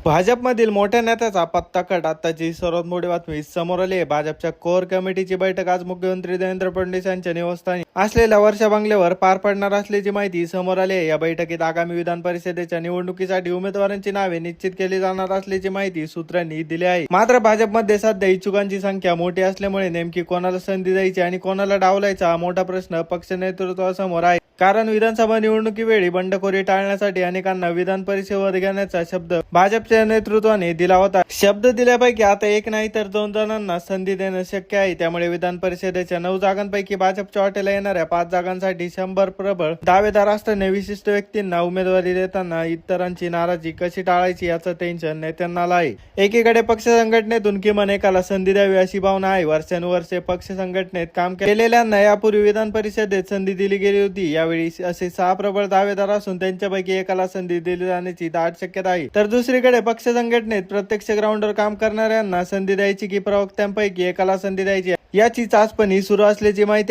भाजपमधील मोठ्या नेत्याचा पत्ता कट. आताची सर्वात मोठी बातमी समोर आली आहे. भाजपच्या कोर कमिटीची बैठक आज मुख्यमंत्री देवेंद्र फडणवीस यांच्या निवासस्थानी असलेल्या वर्षा बंगल्यावर पार पडणार असल्याची माहिती समोर आली आहे. या बैठकीत आगामी विधान परिषदेच्या निवडणुकीसाठी उमेदवारांची नावे निश्चित केली जाणार असल्याची माहिती सूत्रांनी दिली आहे. मात्र भाजपमध्ये सध्या इच्छुकांची संख्या मोठी असल्यामुळे नेमकी कोणाला संधी द्यायची आणि कोणाला डावलायचा हा मोठा प्रश्न पक्ष नेतृत्वासमोर आहे. कारण विधानसभा निवडणुकीवेळी बंडखोरी टाळण्यासाठी अनेकांना विधान परिषदेवर घेण्याचा शब्द भाजपच्या नेतृत्वाने दिला होता. शब्द दिल्यापैकी आता एक नाही तर 2 जणांना संधी देणं शक्य आहे. त्यामुळे विधान परिषदेच्या 9 जागांपैकी भाजपच्या वाटेला येणाऱ्या 5 जागांसाठी 100 प्रबळ दावेदार असताना विशिष्ट व्यक्तींना उमेदवारी देताना इतरांची नाराजी कशी टाळायची याचं टेन्शन नेत्यांना आहे. एकीकडे पक्ष संघटनेतून किमान एकाला संधी द्यावी अशी भावना आहे. वर्षानुवर्षे पक्ष संघटनेत काम केलेल्यांना यापूर्वी विधान परिषदेत संधी दिली गेली होती. यावेळी असे 6 प्रबळ दावेदार असून त्यांच्यापैकी एकाला संधी दिली जाण्याची दाट शक्यता आहे. तर दुसरीकडे पक्ष संघटनेत प्रत्यक्ष ग्राउंडवर काम करणाऱ्यांना संधी द्यायची की प्रवक्त्यांपैकी एकाला संधी द्यायची याची चाचपणी सुरू असल्याची माहिती